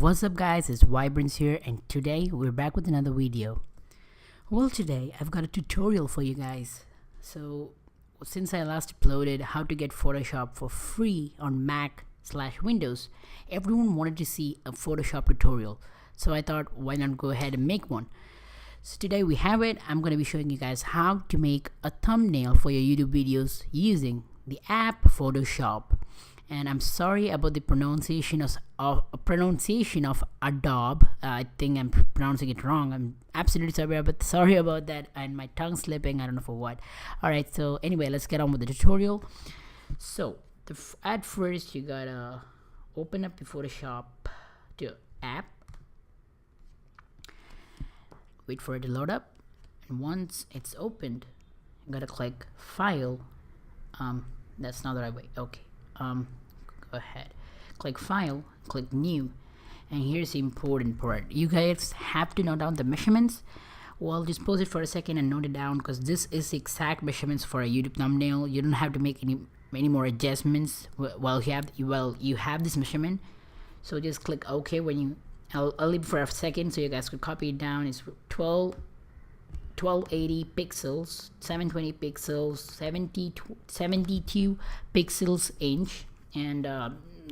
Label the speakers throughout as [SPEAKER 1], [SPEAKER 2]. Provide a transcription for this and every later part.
[SPEAKER 1] What's up guys, it's Vibrance here and today we're back with another video. Well, today I've got a tutorial for you guys. So since I last uploaded how to get Photoshop for free on Mac/Windows, everyone wanted to see a Photoshop tutorial. So I thought, why not go ahead and make one. So today we have it. I'm going to be showing you guys how to make a thumbnail for your YouTube videos using the app Photoshop. And I'm sorry about the pronunciation of Adobe. I think I'm pronouncing it wrong. I'm absolutely sorry about that, and my tongue slipping. I don't know for what. All right. So anyway, let's get on with the tutorial. So at first, you gotta open up the Photoshop app. Wait for it to load up, and once it's opened, you gotta click File. That's not the right way. Okay. Go ahead, click File, click New, and here's the important part. You guys have to note down the measurements. Well, just pause it for a second and note it down, because this is the exact measurements for a YouTube thumbnail. You don't have to make any more adjustments. You have this measurement, so just click OK when you. I'll leave it for a second so you guys could copy it down. It's 1280 pixels, 720 pixels, 72 pixels inch, and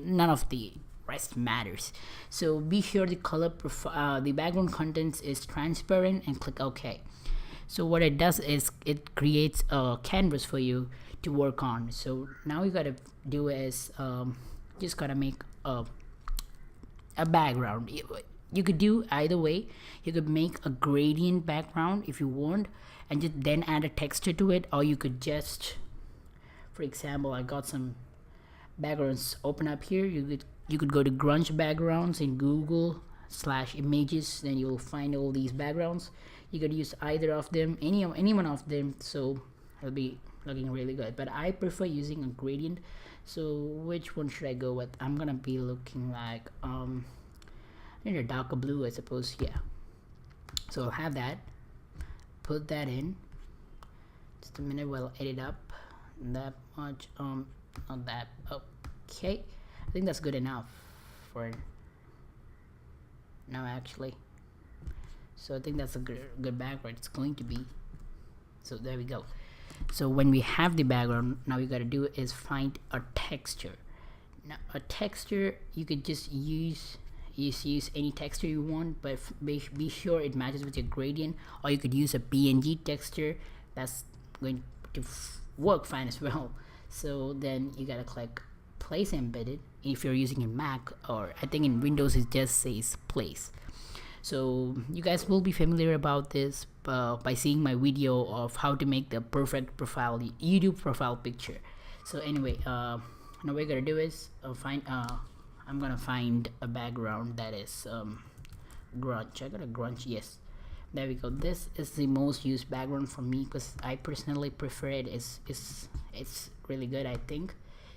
[SPEAKER 1] none of the rest matters. So be sure the color the background contents is transparent and click OK. So what it does is it creates a canvas for you to work on. So now you gotta do is just gotta make a background. You could do either way. You could make a gradient background if you want and just then add a texture to it, or you could just, for example, I got some backgrounds open up here. You could go to grunge backgrounds in Google/images, then you'll find all these backgrounds. You could use either of them, any one of them, so it'll be looking really good. But I prefer using a gradient. So which one should I go with? I'm gonna be looking like in a darker blue, I suppose. Yeah, so I'll have that, put that in. Just a minute, we'll edit up that much. Not that. Okay, I think that's good enough for now actually. So I think that's a good background. It's going to be. So there we go. So when we have the background, now you gotta do is find a texture. Now a texture, you could just use any texture you want, but be sure it matches with your gradient, or you could use a PNG texture. That's going to work fine as well. So then you gotta click Place Embedded if you're using a Mac, or I think in Windows it just says Place. So you guys will be familiar about this by seeing my video of how to make the perfect profile, YouTube profile picture. So anyway, now what we're gonna do is I'm gonna find a background that is grunge. I got a grunge. Yes, there we go. This is the most used background for me because I personally prefer it. It's really good. I think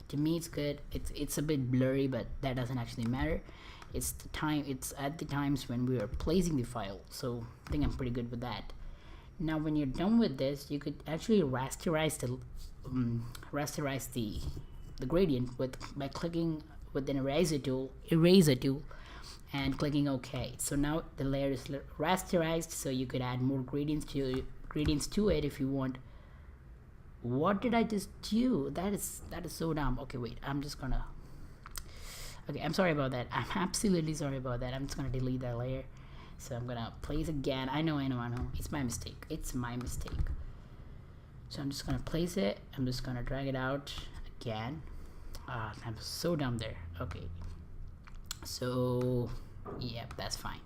[SPEAKER 1] to me it's good. It's a bit blurry, but that doesn't actually matter. It's at the times when we are placing the file, so I think I'm pretty good with that. Now when you're done with this, you could actually rasterize the gradient by clicking with an eraser tool and clicking OK. So now the layer is rasterized, so you could add more gradients to it if you want. What did I just do? That is so dumb. Okay, wait, okay, I'm sorry about that. I'm absolutely sorry about that. I'm just gonna delete that layer. So I'm gonna place again. I know. It's my mistake. So I'm just gonna place it. I'm just gonna drag it out again. I'm so dumb there. Okay. So yep, that's fine.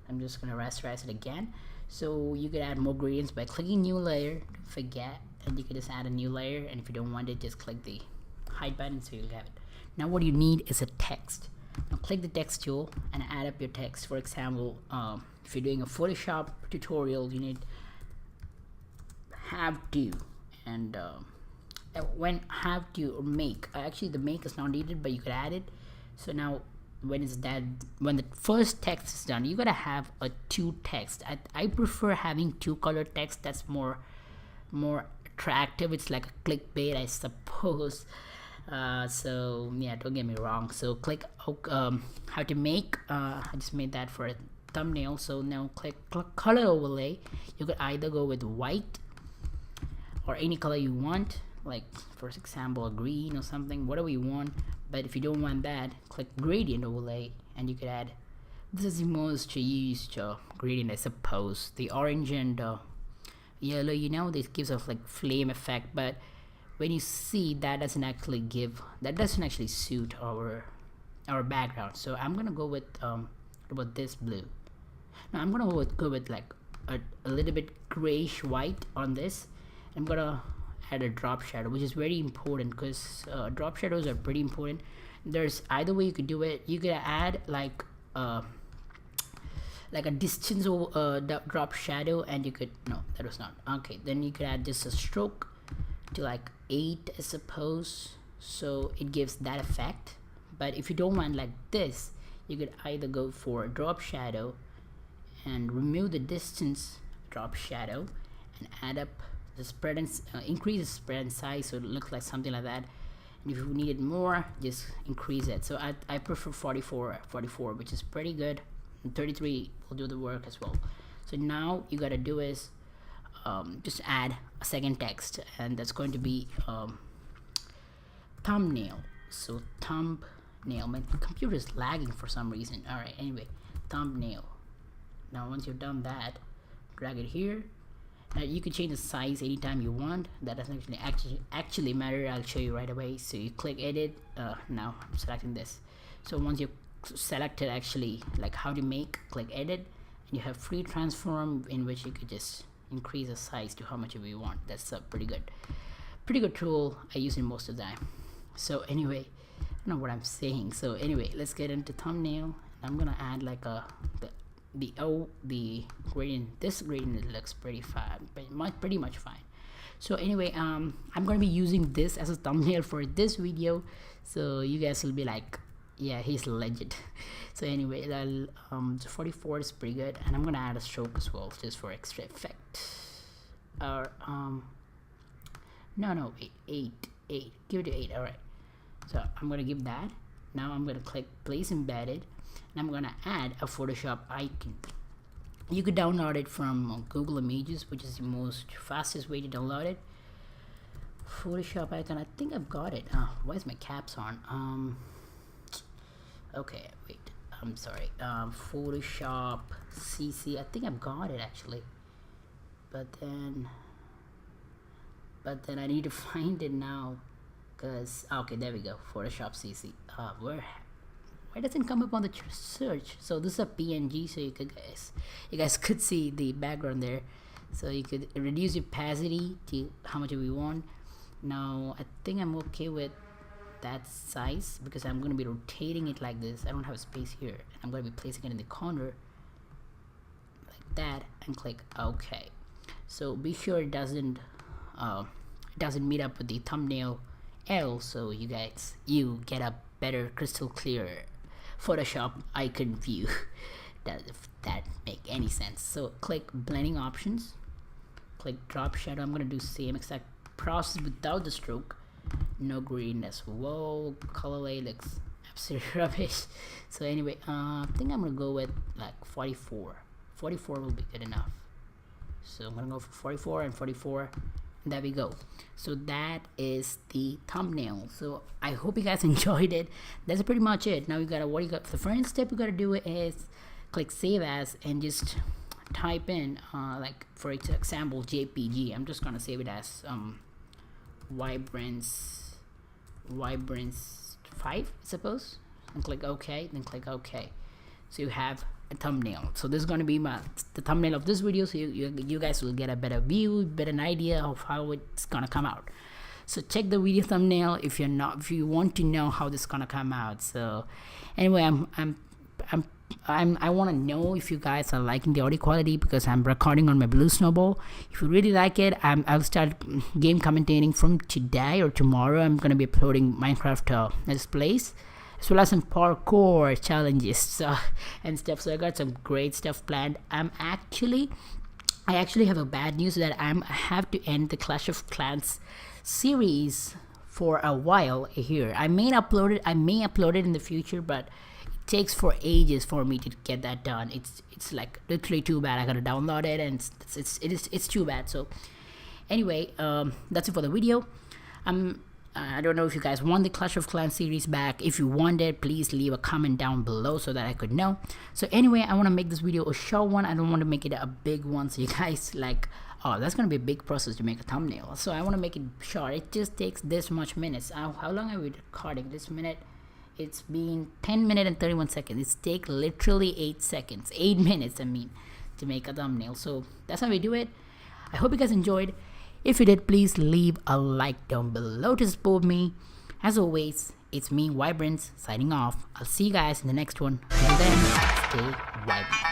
[SPEAKER 1] I'm just gonna rasterize it again. So you could add more gradients by clicking New Layer. Don't forget, and you could just add a new layer. And if you don't want it, just click the hide button so you'll have it. Now what you need is a text. Now click the text tool and add up your text. For example, if you're doing a Photoshop tutorial, you need have to, and when have to or make. Actually, the make is not needed, but you could add it. So now when the first text is done, you gotta have a two text. I prefer having two color text. That's more attractive. It's like a clickbait, I suppose. So yeah, don't get me wrong. So click how to make. I just made that for a thumbnail. So now click color overlay. You could either go with white or any color you want, like for example a green or something, whatever you want. But if you don't want that, click gradient overlay, and you could add, this is the most used gradient I suppose, the orange and yellow. You know, this gives us like flame effect, but when you see that doesn't actually suit our background. So I'm gonna go with this blue. Now I'm gonna go with like a little bit grayish white on this. I'm gonna add a drop shadow, which is very important because drop shadows are pretty important. There's either way you could do it. You could add like a distance drop shadow, and you could, no, that was not okay. Then you could add just a stroke to like 8, I suppose, so it gives that effect. But if you don't want like this, you could either go for a drop shadow and remove the distance drop shadow and add up the spread and increase the spread and size, so it looks like something like that. And if you need it more, just increase it. So I prefer 44, which is pretty good, and 33 will do the work as well. So now you gotta do is just add a second text, and that's going to be thumbnail. So thumbnail, my computer is lagging for some reason. All right, anyway, thumbnail. Now once you've done that, drag it here. You can change the size anytime you want. That doesn't actually matter. I'll show you right away. So you click edit. Now I'm selecting this. So once you selected actually like how to make, click edit, and you have free transform, in which you could just increase the size to how much of you want. That's a pretty good tool. I use it most of the time. So anyway, I don't know what I'm saying. So anyway, let's get into thumbnail. I'm gonna add like the gradient. This gradient looks pretty fine, but pretty much fine. So anyway, I'm gonna be using this as a thumbnail for this video, so you guys will be like, yeah, he's legit. So anyway, 44 is pretty good, and I'm gonna add a stroke as well just for extra effect. Or no, 8, give it to 8. All right, so I'm gonna give that. Now I'm gonna click place embedded, and I'm gonna add a Photoshop icon. You could download it from Google Images, which is the most fastest way to download it. Photoshop icon, I think I've got it. Why is my caps on? Okay, wait, I'm sorry. Photoshop CC, I think I've got it actually, but then I need to find it now, because okay, there we go. Photoshop CC. Why doesn't come up on the search? So this is a PNG, so you guys could see the background there. So you could reduce the opacity to how much we want. Now I think I'm okay with that size, because I'm going to be rotating it like this. I don't have space here. I'm going to be placing it in the corner like that, and click OK. So be sure it doesn't meet up with the thumbnail L, so you get a better crystal clear Photoshop icon view. If that make any sense. So click blending options, click drop shadow. I'm gonna do same exact process without the stroke. No greenness. Whoa, colorway looks absolutely rubbish. So anyway, I think I'm gonna go with like 44 will be good enough. So I'm gonna go for 44 and 44. There we go. So that is the thumbnail. So I hope you guys enjoyed it. That's pretty much it. Now the first step you gotta do is click save as, and just type in like for example JPG. I'm just gonna save it as vibrance 5, I suppose, and click OK, then click OK. So you have a thumbnail. So this is going to be the thumbnail of this video, so you guys will get a better view, better idea of how it's gonna come out. So check the video thumbnail if you want to know how this is gonna come out. So anyway, I want to know if you guys are liking the audio quality, because I'm recording on my Blue Snowball. If you really like it, I'll start game commentating from today or tomorrow. I'm gonna be uploading Minecraft Let's Plays, as well as some parkour challenges and stuff. So I got some great stuff planned. I actually have a bad news that I have to end the Clash of Clans series for a while here. I may upload it in the future, but it takes for ages for me to get that done. It's like literally too bad. I gotta download it, and it's too bad. So anyway, that's it for the video. I don't know if you guys want the Clash of Clans series back. If you want it, please leave a comment down below so that I could know. So anyway, I want to make this video a short one. I don't want to make it a big one, so you guys like, oh, that's gonna be a big process to make a thumbnail. So I want to make it short. It just takes this much minutes. How long are we recording this minute? It's been 10 minutes and 31 seconds. It's take literally 8 minutes, I mean, to make a thumbnail. So that's how we do it. I hope you guys enjoyed. If you did, please leave a like down below to support me. As always, it's me, Vibrance, signing off. I'll see you guys in the next one. Until then, stay vibrant.